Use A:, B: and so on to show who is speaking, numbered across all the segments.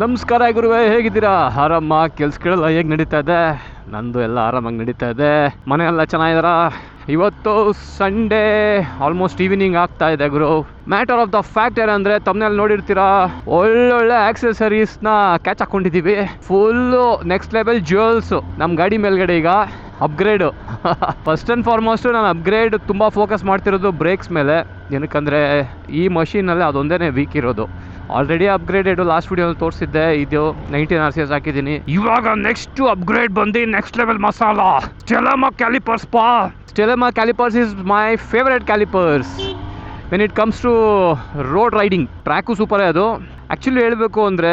A: ನಮಸ್ಕಾರ ಗುರುವೇ, ಹೇಗಿದ್ದೀರಾ? ಆರಾಮ? ಕೆಲ್ಸಗಳೆಲ್ಲ ಹೇಗೆ ನಡೀತಾ ಇದೆ? ನಂದು ಎಲ್ಲ ಆರಾಮಾಗಿ ನಡೀತಾ ಇದೆ. ಮನೆಯೆಲ್ಲ ಚೆನ್ನಾಗಿದ್ದಾರಾ? ಇವತ್ತು ಸಂಡೇ, ಆಲ್ಮೋಸ್ಟ್ ಈವ್ನಿಂಗ್ ಆಗ್ತಾ ಇದೆ ಗುರು. ಮ್ಯಾಟರ್ ಆಫ್ ದ ಫ್ಯಾಕ್ಟ್ ಏನಂದ್ರೆ, ತಮ್ಮನೆಲ್ಲ ನೋಡಿರ್ತೀರಾ, ಒಳ್ಳೊಳ್ಳೆ ಆಕ್ಸೆಸರೀಸ್ನ ಕ್ಯಾಚ್ ಹಾಕೊಂಡಿದ್ದೀವಿ. ಫುಲ್ಲು ನೆಕ್ಸ್ಟ್ ಲೆವೆಲ್ ಜ್ಯುವೆಲ್ಸ್ ನಮ್ಮ ಗಾಡಿ ಮೇಲ್ಗಡೆ ಈಗ ಅಪ್ಗ್ರೇಡು. ಫಸ್ಟ್ ಆ್ಯಂಡ್ ಫಾರ್ಮೋಸ್ಟು ನಾನು ಅಪ್ಗ್ರೇಡ್ ತುಂಬ ಫೋಕಸ್ ಮಾಡ್ತಿರೋದು ಬ್ರೇಕ್ಸ್ ಮೇಲೆ. ಏನಕ್ಕಂದರೆ ಈ ಮಷೀನಲ್ಲಿ ಅದೊಂದೇ ವೀಕ್ ಇರೋದು. ಆಲ್ರೆಡಿ ಅಪ್ಗ್ರೇಡೆಡ್ ಲಾಸ್ಟ್ ವಿಡಿಯೋದಲ್ಲಿ ತೋರಿಸಿದ್ದೆ. ಇದು 19 RCS ಹಾಕಿದ್ದೀನಿ. ಇವಾಗ ನೆಕ್ಸ್ಟ್ ಅಪ್ಗ್ರೇಡ್ ಬಂದು next level masala Stylema calipers ಪಾ. Stylema calipers is my favourite calipers when it comes to road riding. Track ಸೂಪರೇ ಅದು. ಆ್ಯಕ್ಚುಲಿ ಹೇಳಬೇಕು ಅಂದರೆ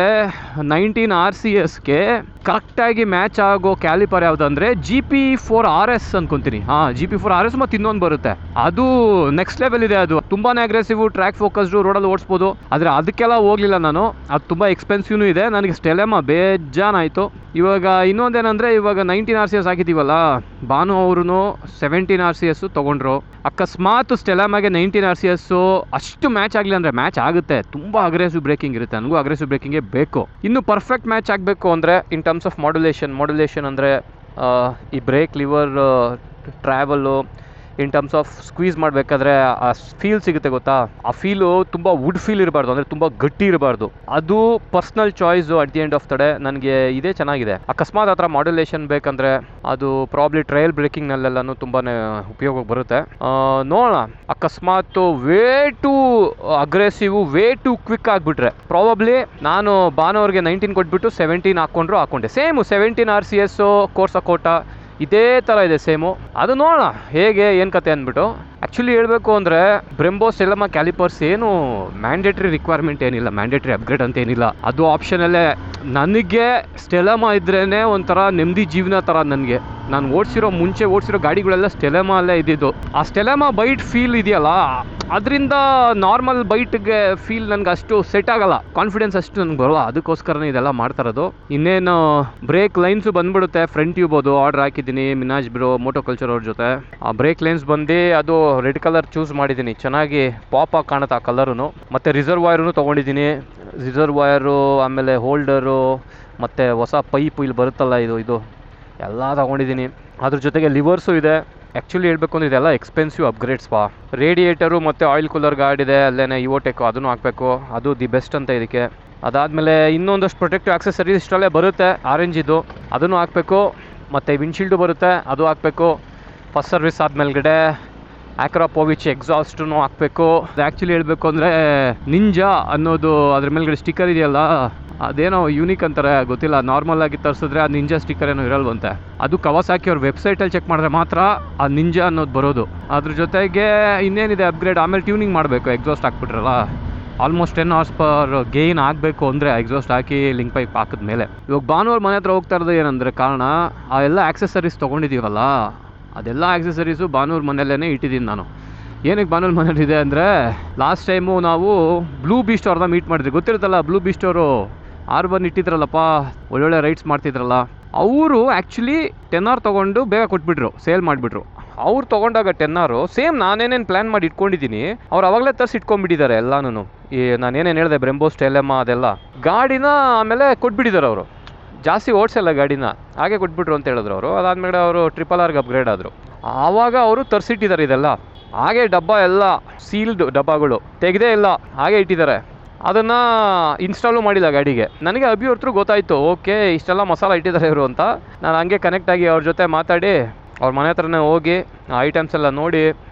A: 19 RCSಗೆ ಕರೆಕ್ಟಾಗಿ ಮ್ಯಾಚ್ ಆಗೋ ಕ್ಯಾಲಿಪರ್ ಯಾವುದಂದರೆ GP4RS ಅನ್ಕೊತೀನಿ. GP4RS ಮತ್ತು ಇನ್ನೊಂದು ಬರುತ್ತೆ, ಅದು ನೆಕ್ಸ್ಟ್ ಲೆವೆಲ್ ಇದೆ. ಅದು ತುಂಬಾ ಅಗ್ರೆಸಿವ್, ಟ್ರ್ಯಾಕ್ ಫೋಕಸ್ಡು, ರೋಡಲ್ಲಿ ಓಡಿಸ್ಬೋದು. ಆದರೆ ಅದಕ್ಕೆಲ್ಲ ಹೋಗಲಿಲ್ಲ ನಾನು, ಅದು ತುಂಬ ಎಕ್ಸ್ಪೆನ್ಸಿವ್ನೂ ಇದೆ. ನನಗೆ ಸ್ಟೆಲೆಮಾ ಬೇಜಾನಾಯಿತು. ಇವಾಗ ಇನ್ನೊಂದೇನೆಂದರೆ, ಇವಾಗ 19 RCS ಹಾಕಿದ್ದೀವಲ್ಲ, ಭಾನು ಅವರು 17 RCS ತೊಗೊಂಡ್ರು. ಅಕಸ್ಮಾತ್ ಸ್ಟೆಲೆಮಾಗೆ 19 RCS ಅಷ್ಟು ಮ್ಯಾಚ್ ಆಗಲಿ ಅಂದರೆ ಮ್ಯಾಚ್ ಆಗುತ್ತೆ. ತುಂಬ ಅಗ್ರೆಸಿವ್ ಬ್ರೇಕಿಂಗ್ ಇರುತ್ತೆ, ನನಗೂ ಅಗ್ರೆಸಿವ್ ಬ್ರೇಕಿಂಗೇ ಬೇಕು. ಇನ್ನು ಪರ್ಫೆಕ್ಟ್ ಮ್ಯಾಚ್ ಆಗಬೇಕು ಅಂದರೆ ಇನ್ ಟರ್ಮ್ಸ್ ಆಫ್ ಮಾಡ್ಯುಲೇಷನ್ ಅಂದರೆ ಈ brake lever travel, in terms of squeeze ಮಾಡಬೇಕಾದ್ರೆ ಆ ಫೀಲ್ ಸಿಗುತ್ತೆ ಗೊತ್ತಾ, ಆ ಫೀಲು ತುಂಬ ವುಡ್ ಫೀಲ್ ಇರಬಾರ್ದು, ಅಂದರೆ ತುಂಬ ಗಟ್ಟಿ ಇರಬಾರ್ದು. ಅದು personal choice. At the end of the day ನನಗೆ ಇದೇ ಚೆನ್ನಾಗಿದೆ. ಅಕಸ್ಮಾತ್ ಆ ಥರ ಮಾಡ್ಯುಲೇಷನ್ ಬೇಕಂದರೆ ಅದು ಪ್ರಾಬ್ಲಿ ಟ್ರಯಲ್ ಬ್ರೇಕಿಂಗ್ನಲ್ಲೆಲ್ಲನೂ ತುಂಬಾ ಉಪಯೋಗಕ್ಕೆ ಬರುತ್ತೆ. ನೋಡೋಣ, ಅಕಸ್ಮಾತ್ way to aggressive, way to quick ಆಗಿಬಿಟ್ರೆ ಪ್ರಾಬಬ್ಲಿ ನಾನು ಭಾನುವರ್ಗೆ 19 ಕೊಟ್ಬಿಟ್ಟು 17 ಹಾಕೊಂಡೆ. ಸೇಮು 17 RCS ಕೋರ್ಸ್ ಅಕೋಟ ಇದೇ ಥರ ಇದೆ, ಸೇಮು. ಅದು ನೋಡೋಣ ಹೇಗೆ ಏನು ಕತೆ ಅಂದ್ಬಿಟ್ಟು. ಆ್ಯಕ್ಚುಲಿ ಹೇಳಬೇಕು ಅಂದರೆ ಬ್ರೆಂಬೋ ಸ್ಟೆಲೆಮಾ ಕ್ಯಾಲಿಪರ್ಸ್ ಏನು ಮ್ಯಾಂಡೇಟ್ರಿ ರಿಕ್ವೈರ್ಮೆಂಟ್ ಏನಿಲ್ಲ, ಮ್ಯಾಂಡೇಟ್ರಿ ಅಪ್ಗ್ರೇಡ್ ಅಂತ ಏನಿಲ್ಲ, ಅದು ಆಪ್ಷನಲ್ಲೇ. ನನಗೆ ಸ್ಟೆಲೆಮಾ ಇದ್ರೇ ಒಂಥರ ನೆಮ್ಮದಿ ಜೀವನ ಥರ. ನನಗೆ ನಾನು ಮುಂಚೆ ಓಡಿಸಿರೋ ಗಾಡಿಗಳೆಲ್ಲ ಸ್ಟೆಲೆಮಾ ಅಲ್ಲೇ ಇದ್ದಿದ್ದು. ಆ ಸ್ಟೆಲೆಮಾ ಬೈಟ್ ಫೀಲ್ ಇದೆಯಲ್ಲ, ಅದರಿಂದ ನಾರ್ಮಲ್ ಬೈಟ್ಗೆ ಫೀಲ್ ನನಗೆ ಅಷ್ಟು ಸೆಟ್ ಆಗಲ್ಲ, ಕಾನ್ಫಿಡೆನ್ಸ್ ಅಷ್ಟು ನನಗೆ ಬರೋಲ್ಲ. ಅದಕ್ಕೋಸ್ಕರನೇ ಇದೆಲ್ಲ ಮಾಡ್ತಾ ಇರೋದು. ಇನ್ನೇನು ಬ್ರೇಕ್ ಲೈನ್ಸು ಬಂದ್ಬಿಡುತ್ತೆ. ಫ್ರಂಟ್ ಟ್ಯೂಬ್ ಅದು ಆರ್ಡರ್ ಹಾಕಿದ್ದೀನಿ ಮಿನಾಜ್ ಬ್ರೋ ಮೋಟೋ ಕಲ್ಚರ್ ಅವ್ರ ಜೊತೆ. ಆ ಬ್ರೇಕ್ ಲೈನ್ಸ್ ಬಂದು ಅದು ರೆಡ್ ಕಲರ್ ಚೂಸ್ ಮಾಡಿದ್ದೀನಿ, ಚೆನ್ನಾಗಿ ಪಾಪ್ ಆಗಿ ಕಾಣುತ್ತೆ ಆ ಕಲರೂ. ಮತ್ತು ರಿಸರ್ವಾಯರೂ ತೊಗೊಂಡಿದ್ದೀನಿ. ರಿಸರ್ವಾಯರು, ಆಮೇಲೆ ಹೋಲ್ಡರು, ಮತ್ತು ಹೊಸ ಪೈಪು ಇಲ್ಲಿ ಬರುತ್ತಲ್ಲ, ಇದು ಎಲ್ಲ ತೊಗೊಂಡಿದ್ದೀನಿ. ಅದ್ರ ಜೊತೆಗೆ ಲಿವರ್ಸು ಇದೆ. ಆ್ಯಕ್ಚುಲಿ ಹೇಳಬೇಕು ಅಂದರೆ ಇದೆಲ್ಲ ಎಕ್ಸ್ಪೆನ್ಸಿವ್ ಅಪ್ಗ್ರೇಡ್ಸ್ ಪಾ. ರೇಡಿಯೇಟರು ಮತ್ತು ಆಯಿಲ್ ಕೂಲರ್ ಗಾರ್ಡ್ ಇದೆ ಅಲ್ಲೇ, ಇವೋಟೆಕ್, ಅದನ್ನು ಹಾಕಬೇಕು. ಅದು ದಿ ಬೆಸ್ಟ್ ಅಂತ ಇದಕ್ಕೆ. ಅದಾದಮೇಲೆ ಇನ್ನೊಂದಷ್ಟು ಪ್ರೊಟೆಕ್ಟಿವ್ ಆಕ್ಸೆಸರೀಸ್ ಇಷ್ಟಲ್ಲೇ ಬರುತ್ತೆ, ಆರೆಂಜಿದು, ಅದನ್ನು ಹಾಕಬೇಕು. ಮತ್ತು ವಿಂಡ್ಶೀಲ್ಡು ಬರುತ್ತೆ, ಅದು ಹಾಕಬೇಕು. ಫಸ್ಟ್ ಸರ್ವಿಸ್ ಆದಮೇಲ್ಗಡೆ ಆಕ್ರಾಪೋವಿಚ್ ಎಕ್ಸಾಸ್ಟೂ ಹಾಕಬೇಕು. ಅದು ಆ್ಯಕ್ಚುಲಿ ಹೇಳಬೇಕು ಅಂದರೆ ನಿಂಜಾ ಅನ್ನೋದು ಅದ್ರ ಮೇಲ್ಗಡೆ ಸ್ಟಿಕ್ಕರ್ ಇದೆಯಲ್ಲ, ಅದೇನೋ ಯೂನಿಕ್ ಅಂತಾರೆ, ಗೊತ್ತಿಲ್ಲ. ನಾರ್ಮಲ್ ಆಗಿ ತರಿಸಿದ್ರೆ ಆ ನಿಂಜಾ ಸ್ಟಿಕ್ಕರ್ ಏನೋ ಇರಲ್ವಂತೆ. ಅದು ಕವಾಸಾಕಿ ಅವ್ರ ವೆಬ್ಸೈಟಲ್ಲಿ ಚೆಕ್ ಮಾಡಿದ್ರೆ ಮಾತ್ರ ಆ ನಿಂಜಾ ಅನ್ನೋದು ಬರೋದು. ಅದ್ರ ಜೊತೆಗೆ ಇನ್ನೇನಿದೆ ಅಪ್ಗ್ರೇಡ್, ಆಮೇಲೆ ಟ್ಯೂನಿಂಗ್ ಮಾಡಬೇಕು. ಎಕ್ಸಾಸ್ಟ್ ಹಾಕ್ಬಿಟ್ರಲ್ಲ, ಆಲ್ಮೋಸ್ಟ್ 10 horsepower ಗೇನ್ ಆಗಬೇಕು ಅಂದರೆ ಎಕ್ಸಾಸ್ಟ್ ಹಾಕಿ ಲಿಂಕ್ ಪೈಪ್ ಹಾಕಿದ್ಮೇಲೆ. ಇವಾಗ ಭಾನುವಾರ ಮನೆ ಹತ್ರ ಹೋಗ್ತಾ ಇರೋದು ಏನಂದರೆ ಕಾರಣ, ಆ ಎಲ್ಲ ಆಕ್ಸೆಸರೀಸ್ ತೊಗೊಂಡಿದ್ದೀವಲ್ಲ, ಅದೆಲ್ಲ ಆಕ್ಸೆಸರೀಸು ಭಾನುವಾರ ಮನೆಯಲ್ಲೇ ಇಟ್ಟಿದ್ದೀನಿ ನಾನು. ಏನಕ್ಕೆ ಭಾನುವಾರ ಮನೇಲಿದೆ ಅಂದರೆ, ಲಾಸ್ಟ್ ಟೈಮು ನಾವು ಬ್ಲೂ ಬೀಸ್ಟ್ ಅವ್ರನ್ನ ಮೀಟ್ ಮಾಡಿದ್ವಿ, ಗೊತ್ತಿರುತ್ತಲ್ಲ. ಬ್ಲೂ ಬೀಸ್ಟ್ ಅವರು R1 ಇಟ್ಟಿದ್ರಲ್ಲಪ್ಪ, ಒಳ್ಳೊಳ್ಳೆ ರೈಡ್ಸ್ ಮಾಡ್ತಿದ್ರಲ್ಲ. ಅವರು ಆ್ಯಕ್ಚುಲಿ 10R ತೊಗೊಂಡು ಬೇಗ ಕೊಟ್ಬಿಟ್ರು, ಸೇಲ್ ಮಾಡಿಬಿಟ್ರು. ಅವ್ರು ತೊಗೊಂಡಾಗ 10R ಸೇಮ್ ನಾನೇನೇನು ಪ್ಲ್ಯಾನ್ ಮಾಡಿ ಇಟ್ಕೊಂಡಿದ್ದೀನಿ, ಅವ್ರು ಅವಾಗಲೇ ತರಿಸಿ ಇಟ್ಕೊಂಡ್ಬಿಟ್ಟಿದ್ದಾರೆ ಎಲ್ಲನೂ. ಈ ನಾನೇನೇನು ಹೇಳಿದೆ ಬ್ರೆಂಬೋ ಸ್ಟೆಲೆಮಾ ಅದೆಲ್ಲ ಗಾಡಿನ ಆಮೇಲೆ ಕೊಟ್ಬಿಟ್ಟಿದ್ದಾರೆ ಅವರು. ಜಾಸ್ತಿ ಓಡಿಸಲ್ಲ ಗಾಡಿನ, ಹಾಗೆ ಕೊಟ್ಬಿಟ್ರು ಅಂತ ಹೇಳಿದ್ರು ಅವರು. ಅದಾದಮೇಲೆ ಅವರು RRRಗೆ ಅಪ್ಗ್ರೇಡ್ ಆದರು. ಆವಾಗ ಅವರು ತರಿಸಿಟ್ಟಿದ್ದಾರೆ ಇದೆಲ್ಲ. ಹಾಗೆ ಡಬ್ಬ ಎಲ್ಲ ಸೀಲ್ಡ್ ಡಬ್ಬಗಳು ತೆಗೆದೇ ಇಲ್ಲ, ಹಾಗೆ ಇಟ್ಟಿದ್ದಾರೆ. ಅದನ್ನು ಇನ್ಸ್ಟಾಲು ಮಾಡಿಲ್ಲ ಗಾಡಿಗೆ. ನನಗೆ ಅಭಿವರ್ತರು ಗೊತ್ತಾಯಿತು, ಓಕೆ ಇಷ್ಟೆಲ್ಲ ಮಸಾಲ ಇಟ್ಟಿದ್ದಾರೆ ಇವರು ಅಂತ. ನಾನು ಹಂಗೆ ಕನೆಕ್ಟ್ ಆಗಿ ಅವ್ರ ಜೊತೆ ಮಾತಾಡಿ ಅವ್ರ ಮನೆ ಹತ್ರನೇ ಹೋಗಿ ಐಟಮ್ಸ್ ಎಲ್ಲ ನೋಡಿ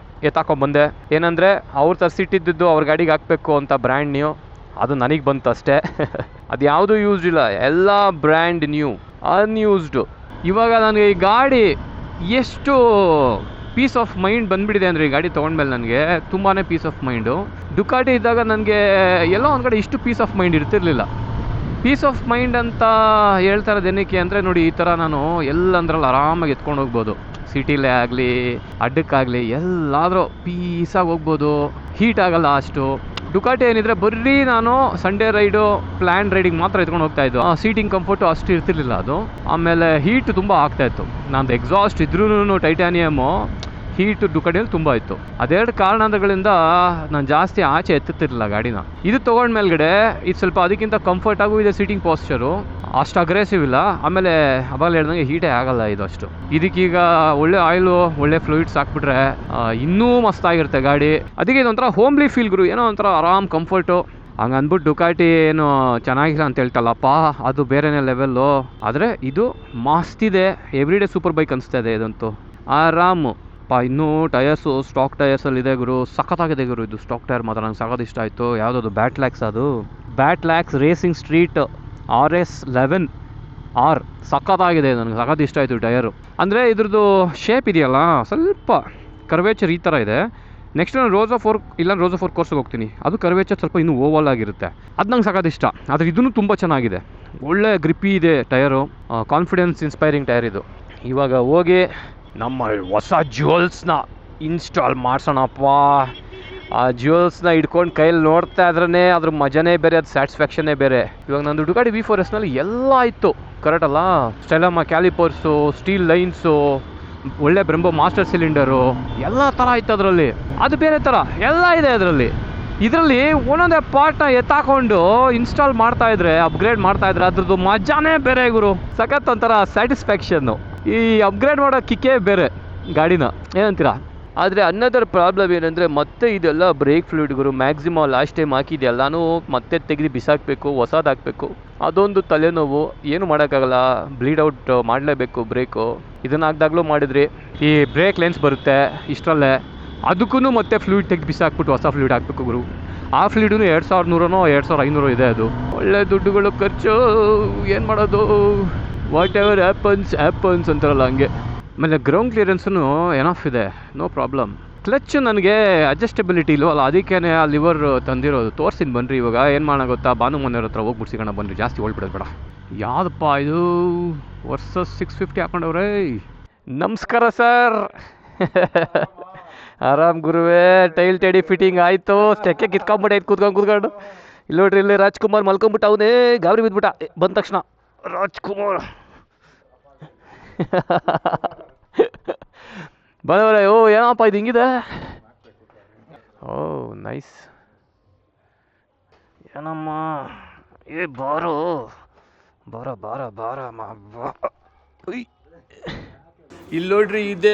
A: ಎತ್ತಾಕೊಂಡ್ಬಂದೆ. ಏನಂದರೆ ಅವ್ರು ತರಿಸಿಟ್ಟಿದ್ದು ಅವ್ರ ಗಾಡಿಗೆ ಹಾಕಬೇಕು ಅಂತ ಬ್ರ್ಯಾಂಡ್ ನ್ಯೂ, ಅದು ನನಗೆ ಬಂತು ಅಷ್ಟೇ. ಅದು ಯಾವುದೂ ಯೂಸ್ಡ್ ಇಲ್ಲ, ಎಲ್ಲ ಬ್ರ್ಯಾಂಡ್ ನ್ಯೂ, ಅನ್ಯೂಸ್ಡು. ಇವಾಗ ನನಗೆ ಈ ಗಾಡಿ ಎಷ್ಟು ಪೀಸ್ ಆಫ್ ಮೈಂಡ್ ಬಂದುಬಿಟ್ಟಿದೆ ಅಂದರೆ, ಈ ಗಾಡಿ ತೊಗೊಂಡ್ಮೇಲೆ ನನಗೆ ತುಂಬಾ ಪೀಸ್ ಆಫ್ ಮೈಂಡು. ಡುಕಾಟಿ ಇದ್ದಾಗ ನನಗೆ ಎಲ್ಲೋ ಒಂದು ಕಡೆ ಇಷ್ಟು ಪೀಸ್ ಆಫ್ ಮೈಂಡ್ ಇರ್ತಿರ್ಲಿಲ್ಲ. ಪೀಸ್ ಆಫ್ ಮೈಂಡ್ ಅಂತ ಹೇಳ್ತಾ ಇರೋದು ಏನಕ್ಕೆ ಅಂದರೆ, ನೋಡಿ ಈ ಥರ ನಾನು ಎಲ್ಲಂದ್ರಲ್ಲಿ ಆರಾಮಾಗಿ ಎತ್ಕೊಂಡು ಹೋಗ್ಬೋದು. ಸಿಟಿಲೇ ಆಗಲಿ ಅಡ್ಡಕ್ಕಾಗಲಿ ಎಲ್ಲಾದರೂ ಪೀಸಾಗಿ ಹೋಗ್ಬೋದು, ಹೀಟ್ ಆಗಲ್ಲ ಅಷ್ಟು. ಡುಕಾಟಿ ಏನಿದ್ರೆ ಬರೀ ನಾನು ಸಂಡೇ ರೈಡು, ಪ್ಲ್ಯಾನ್ ರೈಡಿಗೆ ಮಾತ್ರ ಎತ್ಕೊಂಡು ಹೋಗ್ತಾಯಿದ್ದು. ಸೀಟಿಂಗ್ ಕಂಫರ್ಟು ಅಷ್ಟು ಇರ್ತಿರ್ಲಿಲ್ಲ ಅದು. ಆಮೇಲೆ ಹೀಟ್ ತುಂಬ ಆಗ್ತಾಯಿತ್ತು. ನಂದು ಎಕ್ಸಾಸ್ಟ್ ಇದ್ರೂ ಟೈಟಾನಿಯಮು ಹೀಟು ಡುಕಾಟಿಯಲ್ಲಿ ತುಂಬ ಇತ್ತು. ಅದೆರಡು ಕಾರಣಗಳಿಂದ ನಾನು ಜಾಸ್ತಿ ಆಚೆ ಎತ್ತುತ್ತಿರಲಿಲ್ಲ ಗಾಡಿನ. ಇದು ತೊಗೊಂಡ ಮೇಲ್ಗಡೆ ಇದು ಸ್ವಲ್ಪ ಅದಕ್ಕಿಂತ ಕಂಫರ್ಟ್ ಆಗೂ ಇದೆ, ಸೀಟಿಂಗ್ ಪಾಸ್ಚರು ಅಷ್ಟು ಅಗ್ರೆಸಿವ್ ಇಲ್ಲ. ಆಮೇಲೆ ಅವಾಗ ಹೇಳ್ದಂಗೆ ಹೀಟೇ ಆಗಲ್ಲ ಇದು ಅಷ್ಟು. ಇದಕ್ಕೀಗ ಒಳ್ಳೆ ಆಯಿಲು ಒಳ್ಳೆ ಫ್ಲೂಯಿಡ್ಸ್ ಹಾಕ್ಬಿಟ್ರೆ ಇನ್ನೂ ಮಸ್ತಾಗಿರುತ್ತೆ ಗಾಡಿ. ಅದಕ್ಕೆ ಇದೊಂಥರ ಹೋಮ್ಲಿ ಫೀಲ್ ಗುರು, ಏನೋ ಒಂಥರ ಆರಾಮ್ ಕಂಫರ್ಟು. ಹಂಗೆ ಅಂದ್ಬಿಟ್ಟು ಡುಕಾಟಿ ಏನು ಚೆನ್ನಾಗಿಲ್ಲ ಅಂತ ಹೇಳ್ತಲ್ಲಪ್ಪ, ಅದು ಬೇರೆನೇ ಲೆವೆಲ್ಲು. ಆದರೆ ಇದು ಮಸ್ತಿದೆ, ಎವ್ರಿ ಡೇ ಸೂಪರ್ ಬೈಕ್ ಅನಿಸ್ತಾ ಇದೆ ಇದಂತೂ. ಆರಾಮು ಇನ್ನೂ ಟಯರ್ಸು ಸ್ಟಾಕ್ ಟಯರ್ಸಲ್ಲಿದೆ ಗುರು, ಸಖತ್ತಾಗಿದೆ ಗುರು. ಇದು ಸ್ಟಾಕ್ ಟೈರ್ ಮಾತ್ರ ನಂಗೆ ಸಖತ್ ಇಷ್ಟ ಆಯಿತು. ಯಾವುದದು ಬ್ಯಾಟ್ಲ್ಯಾಕ್ಸ್, ಅದು ಬ್ಯಾಟ್ಲ್ಯಾಕ್ಸ್ ರೇಸಿಂಗ್ ಸ್ಟ್ರೀಟ್ RS11R ಸಖತ್ತಾಗಿದೆ, ನನಗೆ ಸಖತ್ ಇಷ್ಟ ಆಯಿತು ಟಯರು. ಅಂದರೆ ಇದ್ರದ್ದು ಶೇಪ್ ಇದೆಯಲ್ಲ ಸ್ವಲ್ಪ ಕರ್ವೇಚರ್ ಈ ಥರ ಇದೆ. ನೆಕ್ಸ್ಟ್ ನಾನು ರೋಜಾ4 ಇಲ್ಲ ರೋಜಾ4 ಕೋರ್ಸ್ಗೆ ಹೋಗ್ತೀನಿ, ಅದು ಕರ್ವೇಚರ್ ಸ್ವಲ್ಪ ಇನ್ನೂ ಓವಲ್ ಆಗಿರುತ್ತೆ, ಅದು ನಂಗೆ ಸಖತ್ ಇಷ್ಟ. ಆದರೆ ಇದೂ ತುಂಬ ಚೆನ್ನಾಗಿದೆ, ಒಳ್ಳೆ ಗ್ರಿಪ್ಪಿ ಇದೆ ಟಯರು, ಕಾನ್ಫಿಡೆನ್ಸ್ ಇನ್ಸ್ಪೈರಿಂಗ್ ಟೈರ್ ಇದು. ಇವಾಗ ಹೋಗಿ ನಮ್ಮ ಹೊಸ ಜ್ಯುವೆಲ್ಸ್ನ ಇನ್ಸ್ಟಾಲ್ ಮಾಡ್ಸೋಣಪ್ಪ. ಆ ಜ್ಯುವೆಲ್ಸ್ನ ಇಟ್ಕೊಂಡು ಕೈಯಲ್ಲಿ ನೋಡ್ತಾ ಇದ್ರೇ ಅದ್ರ ಮಜಾನೇ ಬೇರೆ, ಅದು ಸ್ಯಾಟಿಸ್ಫ್ಯಾಕ್ಷನ್ನೇ ಬೇರೆ. ಇವಾಗ ನಂದು ಡುಕಾಟಿ V4Sನಲ್ಲಿ ಎಲ್ಲ ಇತ್ತು ಕರೆಕ್ಟ್ ಅಲ್ಲ, ಸ್ಟೆಲಮ್ಮ ಕ್ಯಾಲಿಪರ್ಸು, ಸ್ಟೀಲ್ ಲೈನ್ಸು, ಒಳ್ಳೆ ಬ್ರೆಂಬೋ ಮಾಸ್ಟರ್ ಸಿಲಿಂಡರು, ಎಲ್ಲ ಥರ ಇತ್ತು ಅದರಲ್ಲಿ. ಅದು ಬೇರೆ ಥರ ಎಲ್ಲ ಇದೆ ಅದರಲ್ಲಿ. ಇದರಲ್ಲಿ ಒಂದೊಂದೇ ಪಾರ್ಟ್ನ ಎತ್ತಾಕೊಂಡು ಇನ್ಸ್ಟಾಲ್ ಮಾಡ್ತಾಯಿದ್ರೆ, ಅಪ್ಗ್ರೇಡ್ ಮಾಡ್ತಾಯಿದ್ರೆ ಅದ್ರದ್ದು ಮಜಾನೇ ಬೇರೆ ಗುರು, ಸಖತ್ ಒಂಥರ ಸ್ಯಾಟಿಸ್ಫ್ಯಾಕ್ಷನ್ನು. ಈ ಅಪ್ಗ್ರೇಡ್ ಮಾಡೋ ಕಿಕ್ಕೇ ಬೇರೆ ಗಾಡಿನ, ಏನಂತೀರಾ? ಆದರೆ ಅನ್ನದರ್ ಪ್ರಾಬ್ಲಮ್ ಏನಂದರೆ ಮತ್ತೆ ಇದೆಲ್ಲ ಬ್ರೇಕ್ ಫ್ಲೂಯಿಡ್ ಗುರು. ಮ್ಯಾಕ್ಸಿಮಮ್ ಲಾಸ್ಟ್ ಟೈಮ್ ಹಾಕಿದೆಲ್ಲನೂ ಮತ್ತೆ ತೆಗೆದು ಬಿಸಾಕಬೇಕು, ಹೊಸದು ಹಾಕಬೇಕು, ಅದೊಂದು ತಲೆನೋವು. ಏನು ಮಾಡೋಕ್ಕಾಗಲ್ಲ, ಬ್ಲೀಡ್ ಔಟ್ ಮಾಡಲೇಬೇಕು ಬ್ರೇಕು. ಇದನ್ನು ಹಾಕ್ದಾಗಲೂ ಮಾಡಿದ್ರಿ, ಈ ಬ್ರೇಕ್ ಲೆನ್ಸ್ ಬರುತ್ತೆ ಇಷ್ಟರಲ್ಲೇ, ಅದಕ್ಕೂ ಮತ್ತೆ ಫ್ಲೂಯಿಡ್ ತೆಗೆದು ಬಿಸಾಕ್ಬಿಟ್ಟು ಹೊಸ ಫ್ಲೂಯಿಡ್ ಹಾಕಬೇಕು ಗುರು. ಆ ಫ್ಲೂಯಿಡೂ 2100 2500 ಇದೆ. ಅದು ಒಳ್ಳೆ ದುಡ್ಡುಗಳು ಖರ್ಚು, ಏನು ಮಾಡೋದು, ವಾಟ್ ಎವರ್ ಆ್ಯಪನ್ಸ್ ಅಂತಾರಲ್ಲ ಹಂಗೆ. ಆಮೇಲೆ ಗ್ರೌಂಡ್ ಕ್ಲಿಯರೆನ್ಸೂ ಎನಫ್ ಇದೆ, ನೋ ಪ್ರಾಬ್ಲಮ್. ಕ್ಲಚ್ ನನಗೆ ಅಡ್ಜಸ್ಟಬಿಲಿಟಿ ಇಲ್ವಲ್ಲ, ಅದಕ್ಕೇ ಆ ಲಿವರ್ ತಂದಿರೋದು. ತೋರಿಸ್ತೀನಿ ಬನ್ನಿರಿ. ಇವಾಗ ಏನು ಮಾಡೋಣ ಗೊತ್ತಾ, ಭಾನು ಮನೆಯವ್ರ ಹತ್ರ ಹೋಗ್ಬಿಟ್ಟು ಸಿಗೋಣ ಬನ್ನಿರಿ, ಜಾಸ್ತಿ ಓಡ್ಬಿಡೋದು ಬೇಡ. ಯಾವುದಪ್ಪ ಇದು ವರ್ಸಸ್ 650 ಹಾಕೊಂಡವ್ರೆ. ನಮಸ್ಕಾರ ಸರ್. ಆರಾಮ್ ಗುರುವೇ, ಟೈಲ್ ಟೆಡಿ ಫಿಟ್ಟಿಂಗ್ ಆಯಿತು, ಸ್ಟೆಕ್ಕೆ ಕಿತ್ಕೊಂಬಿಟ್ಟೈತೆ ಕೂತ್ಕೊಂಡು. ಇಲ್ಲಿ ನೋಡ್ರಿ, ಇಲ್ಲಿ ರಾಜ್ಕುಮಾರ್ ಮಲ್ಕೊಂಬಿಟ್ಟು ಅವನೇ ಗಾಬರಿ ಬಿದ್ಬಿಟ್ಟ ಬಂದ ತಕ್ಷಣ. ರಾಜ್ಕುಮಾರ್ ಬಂದವ್ರೆ. ಓ ಏನಪ್ಪ ಇದು ಹಿಂಗಿದೆ? ಓ ನೈಸ್. ಏನಮ್ಮ ಬಾರೋ ಬಾರಮ್ಮ. ಇಲ್ಲಿ ನೋಡ್ರಿ, ಇದೆ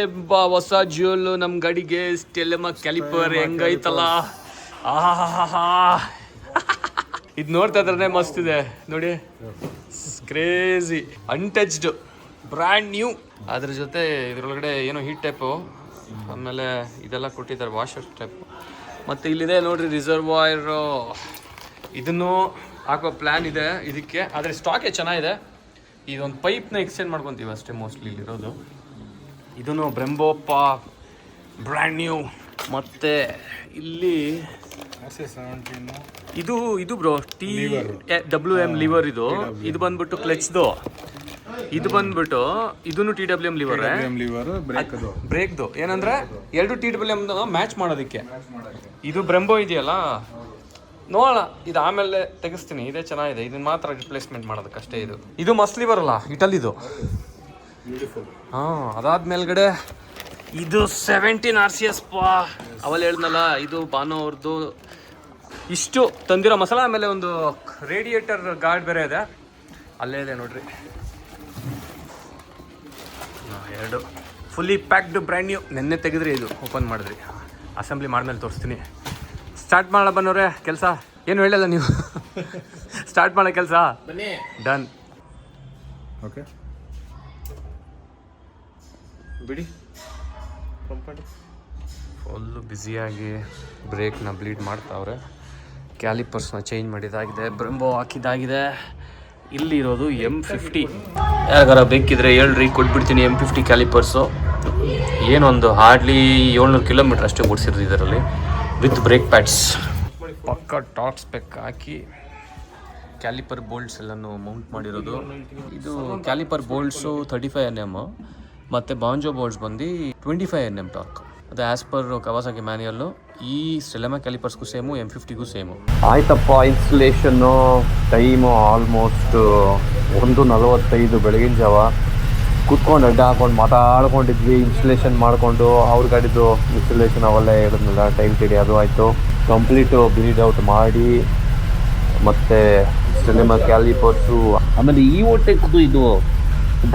A: ಹೊಸ ಜ್ಯುವೆಲ್ ನಮ್ಮ ಗಾಡಿಗೆ, ಸ್ಟೆಲೆಮಾ ಕ್ಯಾಲಿಪರ್ ಹೆಂಗೈತಲ್ಲ. ಇದು ನೋಡ್ತಾ ಇದ್ರೆ ಮಸ್ತ್ ಇದೆ ನೋಡಿ, ಕ್ರೇಜಿ, ಅನ್ಟಚ್ಡ್, ಬ್ರ್ಯಾಂಡ್ ನ್ಯೂ. ಅದ್ರ ಜೊತೆ ಇದ್ರೊಳಗಡೆ ಏನೋ ಹೀಟ್ ಟೈಪು, ಆಮೇಲೆ ಇದೆಲ್ಲ ಕೊಟ್ಟಿದ್ದಾರೆ ವಾಷರ್ ಟೈಪ್. ಮತ್ತು ಇಲ್ಲಿದೆ ನೋಡ್ರಿ ರಿಸರ್ವಾಯರು, ಇದನ್ನು ಹಾಕೋ ಪ್ಲ್ಯಾನ್ ಇದೆ ಇದಕ್ಕೆ. ಆದರೆ ಸ್ಟಾಕೇ ಚೆನ್ನಾಗಿದೆ. ಇದೊಂದು ಪೈಪ್ನ ಎಕ್ಸ್ಚೇಂಜ್ ಮಾಡ್ಕೊತೀವಿ ಅಷ್ಟೇ ಮೋಸ್ಟ್ಲಿ ಇಲ್ಲಿರೋದು. ಇದನ್ನು ಬ್ರೆಂಬೋಪ್ಪ ಬ್ರ್ಯಾಂಡ್ ನ್ಯೂ. ಮತ್ತು ಇಲ್ಲಿ ಇದು ಬ್ರೋ TWM ಲಿವರ್. ಇದು ಬಂದ್ಬಿಟ್ಟು ಕ್ಲಚ್ದು, ಇದು ಬಂದ್ಬಿಟ್ಟು ಇದನ್ನು TWM ಲಿವರ್, ಬ್ರೇಕ್ದು. ಏನಂದ್ರೆ ಎರಡು TWM ಮ್ಯಾಚ್ ಮಾಡೋದಕ್ಕೆ. ಇದು ಬ್ರೆಂಬೋ ಇದೆಯಲ್ಲ, ನೋಡೋಣ, ಇದು ಆಮೇಲೆ ತೆಗಿಸ್ತೀನಿ. ಇದೇ ಚೆನ್ನಾಗಿದೆ, ಇದನ್ನ ಮಾತ್ರ ರಿಪ್ಲೇಸ್ಮೆಂಟ್ ಮಾಡೋದಕ್ಕಷ್ಟೇ. ಇದು ಮಸ್ತ್ ಲಿವರ್ ಅಲ್ಲ ಇಟಲಿದು. ಹಾಂ, ಅದಾದ್ಮೇಲ್ಗಡೆ ಇದು 17 RCS ಅವಲ್ಲಿ ಹೇಳಿದ್ನಲ್ಲ, ಇದು ಬಾನೋ ಅವ್ರದ್ದು. ಇಷ್ಟು ತಂದಿರೋ ಮಸಾಲ. ಆಮೇಲೆ ಒಂದು ರೇಡಿಯೇಟರ್ ಗಾರ್ಡ್ ಬೇರೆ ಇದೆ, ಅಲ್ಲೇ ಇದೆ ನೋಡ್ರಿ. ಎರಡು ಫುಲ್ಲಿ ಪ್ಯಾಕ್ಡ್ ಬ್ರ್ಯಾಂಡ್ ನ್ಯೂ. ನೆನ್ನೆ ತೆಗೆದ್ರಿ, ಇದು ಓಪನ್ ಮಾಡಿದ್ರಿ. ಅಸೆಂಬ್ಲಿ ಮಾಡಿದ್ಮೇಲೆ ತೋರಿಸ್ತೀನಿ. ಸ್ಟಾರ್ಟ್ ಮಾಡೋಣ ಬನ್ನೋರೆ ಕೆಲಸ. ಏನು ಹೇಳಿಲ್ಲ ನೀವು. ಸ್ಟಾರ್ಟ್ ಮಾಡೋ ಕೆಲಸ ಡನ್. ಓಕೆ ಬಿಡಿ. ಫುಲ್ಲು ಬ್ಯುಸಿಯಾಗಿ ಬ್ರೇಕ್ನ ಬ್ಲೀಡ್ ಮಾಡ್ತಾವ್ರೆ. ಕ್ಯಾಲಿಪರ್ಸ್ನ ಚೇಂಜ್ ಮಾಡಿದಾಗಿದೆ, ಬ್ರೆಂಬೋ ಹಾಕಿದ್ದಾಗಿದೆ. ಇಲ್ಲಿರೋದು M50. ಯಾರಿಗಾರ ಬೇಕಿದ್ರೆ ಹೇಳ್ರಿ, ಕೊಟ್ಬಿಡ್ತೀನಿ M50 ಕ್ಯಾಲಿಪರ್ಸು. ಏನೊಂದು ಹಾರ್ಡ್ಲಿ 700 ಕಿಲೋಮೀಟ್ರ್ ಅಷ್ಟೇ ಓಡಿಸಿರೋದು ಇದರಲ್ಲಿ, ವಿತ್ ಬ್ರೇಕ್ ಪ್ಯಾಡ್ಸ್. ಪಕ್ಕ ಟಾಪ್ ಸ್ಪೆಕ್ ಹಾಕಿ ಕ್ಯಾಲಿಪರ್ ಬೋಲ್ಟ್ಸ್ ಎಲ್ಲನೂ ಮೌಂಟ್ ಮಾಡಿರೋದು. ಇದು ಕ್ಯಾಲಿಪರ್ ಬೋಲ್ಟ್ಸು 35 Nm, ಮತ್ತು ಬಾಂಜೋ ಬೋಲ್ಟ್ಸ್ ಬಂದು 25 Nm ಟಾರ್ಕ್. ಅದು ಆ್ಯಸ್ ಪರ್ ಕವಾಸಾಕಿ ಮ್ಯಾನ್ಯಲ್ಲು. ಈ ಸ್ಟೆಲೆಮಾ ಕ್ಯಾಲಿಪರ್ಸ್ಗೂ ಸೇಮು, M50ಗೂ ಸೇಮು. ಆಯ್ತಪ್ಪ, ಇನ್ಸ್ಟಲೇಷನ್ನು ಟೈಮು ಆಲ್ಮೋಸ್ಟ್ 1:45 ಬೆಳಗಿನ ಜಾವ. ಕೂತ್ಕೊಂಡು ಅಡ್ಡ ಹಾಕೊಂಡು ಮಾತಾಡ್ಕೊಂಡಿದ್ವಿ, ಇನ್ಸ್ಟಲೇಷನ್ ಮಾಡಿಕೊಂಡು ಅವ್ರ ಗಾಡಿದು ಇನ್ಸ್ಟಲೇಷನ್ ಅವೆಲ್ಲ ಹೇಳಿದ್ನಲ್ಲ, ಟೈಮ್ ಟಿಡಿ ಅದು ಆಯಿತು. ಕಂಪ್ಲೀಟು ಬ್ರೀಡ್ ಔಟ್ ಮಾಡಿ ಮತ್ತು ಸಿನಿಮಾ ಕ್ಯಾಲಿಪರ್ಸು, ಆಮೇಲೆ ಈ ಹೊಟ್ಟೆದು ಇದು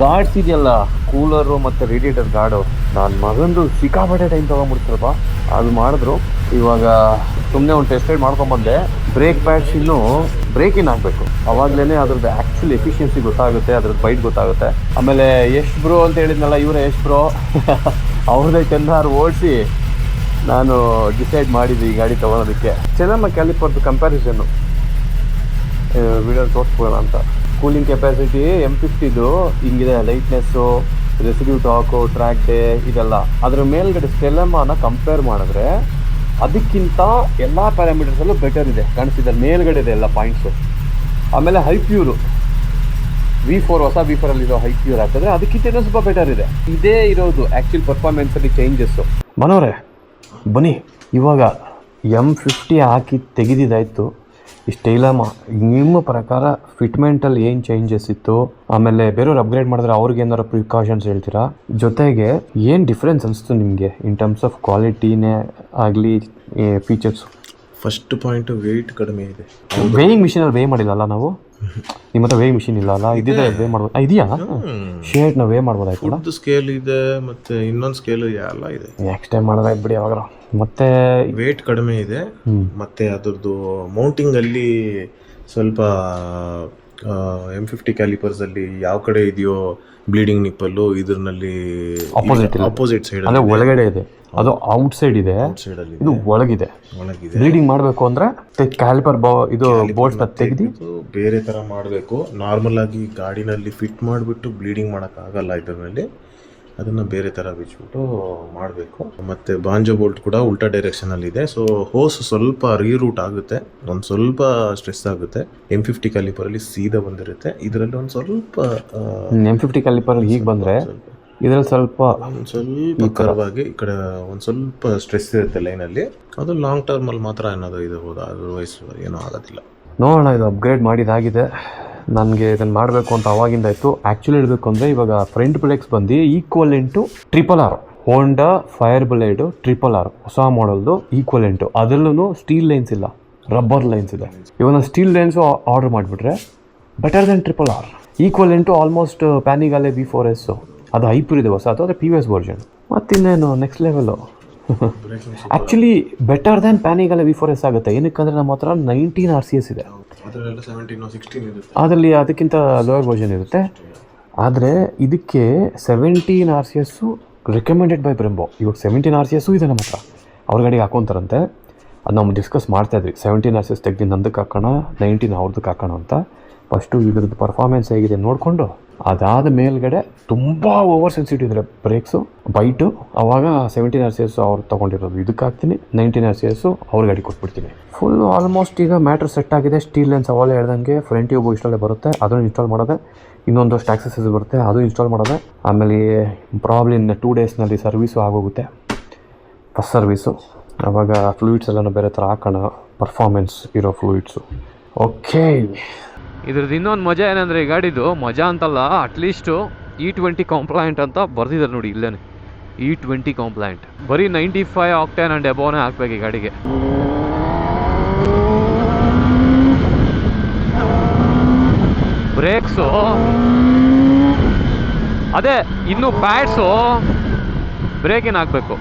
A: ಗಾರ್ಡ್ಸ್ ಇದೆಯಲ್ಲ, ಕೂಲರು ಮತ್ತು ರೇಡಿಯೇಟರ್ ಗಾರ್ಡು, ನಾನು ಮಗಂದು ಸಿಕ್ಕಾಪಟ್ಟೆ ಟೈಮ್ ತೊಗೊಂಡ್ಬಿಡ್ತಾರಪ್ಪ. ಅದು ಮಾಡಿದ್ರು. ಇವಾಗ ಸುಮ್ಮನೆ ಒಂದು ಟೆಸ್ಟ್ ರೈಡ್ ಮಾಡ್ಕೊಂಬಂದೆ. ಬ್ರೇಕ್ ಪ್ಯಾಡ್ಸ್ ಇನ್ನೂ ಬ್ರೇಕ್ ಇನ್ ಆಗಬೇಕು, ಅವಾಗಲೇ ಅದ್ರದ್ದು ಆ್ಯಕ್ಚುಲಿ ಎಫಿಷಿಯನ್ಸಿ ಗೊತ್ತಾಗುತ್ತೆ, ಅದ್ರದ್ದು ಬೈಟ್ ಗೊತ್ತಾಗುತ್ತೆ. ಆಮೇಲೆ ಎಷ್ಟು ಬ್ರೋ ಅಂತ ಹೇಳಿದ್ನಲ್ಲ, ಇವರೇ ಎಷ್ಟು ಬ್ರೋ ಅವ್ರದ್ದೇ 10 ಓಡಿಸಿ ನಾನು ಡಿಸೈಡ್ ಮಾಡಿದ್ದೆ ಈ ಗಾಡಿ ತೊಗೊಳೋದಕ್ಕೆ. ಸಿನಿಮಾ ಕ್ಯಾಲಿಪರ್ದು ಕಂಪ್ಯಾರಿಸನ್ನು ವಿಡಿಯೋ ತೋರಿಸ್ಬೋಣ ಅಂತ. ಕೂಲಿಂಗ್ ಕೆಪಾಸಿಟಿ M50ದು ಹಿಂಗಿದೆ, ಲೈಟ್ನೆಸ್ಸು, ರೆಸಿಡ್ಯೂ ಟಾಕು, ಟ್ರ್ಯಾಕ್ ಡೇ ಇದೆಲ್ಲ. ಅದ್ರ ಮೇಲ್ಗಡೆ ಸ್ಟೆಲೆಮಾನ ಕಂಪೇರ್ ಮಾಡಿದ್ರೆ ಅದಕ್ಕಿಂತ ಎಲ್ಲ ಪ್ಯಾರಾಮೀಟರ್ಸಲ್ಲೂ ಬೆಟರ್ ಇದೆ, ಕಾಣಿಸ್ತಿದೆ ಮೇಲ್ಗಡೆ ಇದೆ ಎಲ್ಲ ಪಾಯಿಂಟ್ಸು. ಆಮೇಲೆ ಹೈ ಪ್ಯೂರು V4, ಹೊಸ V4ಅಲ್ಲಿರೋ ಹೈ ಪ್ಯೂರ್ ಹಾಕಿದ್ರೆ ಅದಕ್ಕಿಂತ ಇನ್ನೂ ಸ್ವಲ್ಪ ಬೆಟರ್ ಇದೆ. ಇದೇ ಇರೋದು ಆ್ಯಕ್ಚುಲ್ ಪರ್ಫಾರ್ಮೆನ್ಸಲ್ಲಿ ಚೇಂಜಸ್ಸು. ಮನೋರೆ ಬನ್ನಿ, ಇವಾಗ M50 ಹಾಕಿ ತೆಗೆದಿದ್ದಾಯಿತು. ಈ ಸ್ಟೈಲಮ್ಮ ನಿಮ್ಮ ಪ್ರಕಾರ ಫಿಟ್ಮೆಂಟಲ್ಲಿ ಏನು ಚೇಂಜಸ್ ಇತ್ತು, ಆಮೇಲೆ ಬೇರೆಯವ್ರು ಅಪ್ಗ್ರೇಡ್ ಮಾಡಿದ್ರೆ ಅವ್ರಿಗೆ ಏನಾರು ಪ್ರಿಕಾಷನ್ಸ್ ಹೇಳ್ತೀರಾ? ಜೊತೆಗೆ ಏನು ಡಿಫ್ರೆನ್ಸ್ ಅನಿಸ್ತು ನಿಮಗೆ ಇನ್ ಟರ್ಮ್ಸ್ ಆಫ್ ಕ್ವಾಲಿಟಿನೇ ಆಗಲಿ, ಫೀಚರ್ಸು?
B: ಫಸ್ಟ್ ಪಾಯಿಂಟು ವೆಯ್ಟ್ ಕಡಿಮೆ ಇದೆ.
A: ವೇಯಿಂಗ್ ಮಿಷಿನಲ್ಲಿ ವೇ ಮಾಡಿಲ್ಲಲ್ಲ ನಾವು? ನಿಮ್ಮ ಹತ್ರ ವೇಯಿಂಗ್ ಮಿಷಿನ್ ಇಲ್ಲ ಅಲ್ಲ? ಇದಿದೆ, ವೇ ಮಾಡ್ಬೋದು. ಇದೆಯಾ ಶೇರ್ಟ್ನ ವೇ ಮಾಡ್ಬೋದಾಯ್ತಲ್ಲ?
B: ಸ್ಕೇಲ್ ಇದೆ, ಮತ್ತೆ ಇನ್ನೊಂದು ಸ್ಕೇಲ್ ಎಲ್ಲ ಇದೆ.
A: ನೆಕ್ಸ್ಟ್ ಟೈಮ್ ಮಾಡೋದಾಯ್ತು ಬಿಡಿ ಅವಾಗ. ಮತ್ತೆ
B: ವೇಟ್ ಕಡಿಮೆ ಇದೆ, ಮತ್ತೆ ಅದ್ರದ್ದು ಮೌಂಟಿಂಗ್ ಅಲ್ಲಿ ಸ್ವಲ್ಪ M50 ಕ್ಯಾಲಿಪರ್ಸ್ ಅಲ್ಲಿ ಯಾವ ಕಡೆ ಇದೆಯೋ ಬ್ಲೀಡಿಂಗ್ ನಿಪ್ಪಲ್ಲು, ಇದ್ರಲ್ಲಿ ಅಪೋಸಿಟ್ ಸೈಡ್
A: ಅಂದ್ರೆ ಒಳಗಡೆ ಇದೆ, ಅದು ಔಟ್ ಸೈಡ್ ಇದೆ, ಇದು ಒಳಗಿದೆ. ಬ್ಲೀಡಿಂಗ್ ಮಾಡಬೇಕು ಅಂದ್ರೆ ಕ್ಯಾಲಿಪರ್ ಇದು ಬೋಲ್ಟ್ನ ತೆಗೆದು
B: ಬೇರೆ ತರ ಮಾಡಬೇಕು. ನಾರ್ಮಲ್ ಆಗಿ ಗಾಡಿನಲ್ಲಿ ಫಿಟ್ ಮಾಡಿಬಿಟ್ಟು ಬ್ಲೀಡಿಂಗ್ ಮಾಡೋಕ್ಕಾಗಲ್ಲ ಇದರಲ್ಲಿ, ಅದನ್ನು ಬೇರೆ ಥರ ಬಿಚ್ಚಿಬಿಟ್ಟು ಮಾಡಬೇಕು. ಮತ್ತು ಬಾಂಜೋ ಬೋಲ್ಟ್ ಕೂಡ ಉಲ್ಟಾ ಡೈರೆಕ್ಷನಲ್ಲಿ ಇದೆ. ಸೊ ಹೋಸ್ ಸ್ವಲ್ಪ ರೀರೂಟ್ ಆಗುತ್ತೆ, ಒಂದು ಸ್ವಲ್ಪ ಸ್ಟ್ರೆಸ್ ಆಗುತ್ತೆ. M50 ಕ್ಯಾಲಿಪರಲ್ಲಿ ಸೀದಾ ಬಂದಿರುತ್ತೆ, ಇದರಲ್ಲಿ ಒಂದು ಸ್ವಲ್ಪ
A: M50 ಕ್ಯಾಲಿಪರ್ ಹೀಗೆ ಬಂದರೆ ಇದರಲ್ಲಿ ಸ್ವಲ್ಪ
B: ಕರ್ವಾಗಿ ಈ ಕಡೆ ಒಂದು ಸ್ವಲ್ಪ ಸ್ಟ್ರೆಸ್ ಇರುತ್ತೆ ಲೈನಲ್ಲಿ. ಅದು ಲಾಂಗ್ ಟರ್ಮಲ್ಲಿ ಮಾತ್ರ ಏನಾದರೂ ಇದು ಹೋದ, ಅದರ್ವೈಸ್ ಏನೂ ಆಗೋದಿಲ್ಲ.
A: ನೋಡೋಣ, ಇದು ಅಪ್ಗ್ರೇಡ್ ಮಾಡಿದಾಗಿದೆ. ನನಗೆ ಇದನ್ನು ಮಾಡಬೇಕು ಅಂತ ಅವಾಗಿಂದ ಇತ್ತು. ಆ್ಯಕ್ಚುಲಿ ಹೇಳಬೇಕು ಅಂದರೆ ಇವಾಗ ಫ್ರಂಟ್ ಬ್ರೇಕ್ಸ್ ಬಂದು equivalent RRR, Honda fireblade RRR ಹೊಸ ಮಾಡಲ್ದು ಈಕ್ವಲೆಂಟು. ಅದರಲ್ಲೂ ಸ್ಟೀಲ್ ಲೈನ್ಸ್ ಇಲ್ಲ, ರಬ್ಬರ್ ಲೈನ್ಸ್ ಇದೆ. ಇವಾಗ ನಾನು ಸ್ಟೀಲ್ ಲೈನ್ಸು ಆರ್ಡರ್ ಮಾಡಿಬಿಟ್ರೆ better then RRR. Equivalent almost Panigale V4S, ಅದು ಹೈಪರ್ ಇದೆ ಹೊಸ, ಅದು PVS ವರ್ಷನ್. ಮತ್ತಿನ್ನೇನು next level. Actually better than Panigale V4S ಆಗುತ್ತೆ. ಏನಕ್ಕಂದರೆ ನಮ್ಮ ಹತ್ರ 19 RCS ಇದೆ, ಅದರಲ್ಲಿ ಅದಕ್ಕಿಂತ ಲೋಯರ್ ವರ್ಷನ್ ಇರುತ್ತೆ. ಆದರೆ ಇದಕ್ಕೆ 17 RCS ರೆಕಮೆಂಡೆಡ್ ಬೈ ಬ್ರೆಂಬೋ. ಇವಾಗ 17 RCS ಇದೆ ನಮ್ಮ ಹತ್ರ, ಅವ್ರ ಗಾಡಿಗೆ ಹಾಕೊತಾರಂತೆ. ಅದು ನಾವು ಡಿಸ್ಕಸ್ ಮಾಡ್ತಾಯಿದ್ವಿ, 17 RCS ತೆಗೆದು ನಂದಕ್ಕೆ ಹಾಕೋಣ, 19 ಅವ್ರದ್ದಕ್ಕೆ ಹಾಕೋಣ ಅಂತ. ಫಸ್ಟು ಇದ್ರದ್ದು ಪರ್ಫಾರ್ಮೆನ್ಸ್ ಹೇಗಿದೆ ನೋಡಿಕೊಂಡು, ಅದಾದ ಮೇಲ್ಗಡೆ ತುಂಬ ಓವರ್ ಸೆನ್ಸಿಟಿವ್ ಇದ್ದಾರೆ ಬ್ರೇಕ್ಸು, ಬೈಟು. ಆವಾಗ 17 RCS ಅವ್ರು ತೊಗೊಂಡಿರೋದು ಇದಕ್ಕೆ ಹಾಕ್ತೀನಿ, 19 RCS ಅವ್ರ ಗಾಡಿ ಕೊಟ್ಬಿಡ್ತೀನಿ. ಫುಲ್ಲು ಆಲ್ಮೋಸ್ಟ್ ಈಗ ಮ್ಯಾಟ್ರ್ ಸೆಟ್ ಆಗಿದೆ. ಸ್ಟೀಲ್ ಲೆನ್ಸ್ ಅವಾಗಲೇ ಹೇಳ್ದಂಗೆ ಫ್ರಂಟ್ ಟ್ಯೂಬ್ ಇಷ್ಟಲ್ಲೇ ಬರುತ್ತೆ, ಅದನ್ನು ಇನ್ಸ್ಟಾಲ್ ಮಾಡೋದೆ. ಇನ್ನೊಂದಷ್ಟು ಆಕ್ಸೆಸರೀಸ್ ಬರುತ್ತೆ, ಅದು ಇನ್ಸ್ಟಾಲ್ ಮಾಡೋದೆ. ಆಮೇಲೆ ಪ್ರಾಬ್ಲಿ ಇನ್ನು 2 ಡೇಸ್ನಲ್ಲಿ ಸರ್ವೀಸು ಆಗೋಗುತ್ತೆ, ಫಸ್ಟ್ ಸರ್ವೀಸು. ಆವಾಗ ಫ್ಲೂಯಿಡ್ಸ್ ಎಲ್ಲನೂ ಬೇರೆ ಥರ ಹಾಕೋಣ, ಪರ್ಫಾರ್ಮೆನ್ಸ್ ಇರೋ ಫ್ಲೂಯಿಡ್ಸು. ಓಕೆ, ಇದ್ರದ್ದು ಇನ್ನೊಂದು ಮಜಾ ಏನಂದರೆ, ಈ ಗಾಡಿದು ಮಜಾ ಅಂತಲ್ಲ, ಅಟ್ಲೀಸ್ಟು E20 ಕಾಂಪ್ಲಾಯಿಂಟ್ ಅಂತ ಬರ್ದಿದ್ದಾರೆ ನೋಡಿ ಇಲ್ಲೇ. E20 ಕಾಂಪ್ಲಾಯಿಂಟ್ ಬರೀ 95 ಆಕ್ಟೇನ್ ಆ್ಯಂಡ್ ಎಬೋನೇ ಹಾಕ್ಬೇಕು ಈ ಗಾಡಿಗೆ. ಬ್ರೇಕ್ಸು ಅದೇ, ಇನ್ನು ಪ್ಯಾಡ್ಸು ಬ್ರೇಕಿನ ಹಾಕಬೇಕು.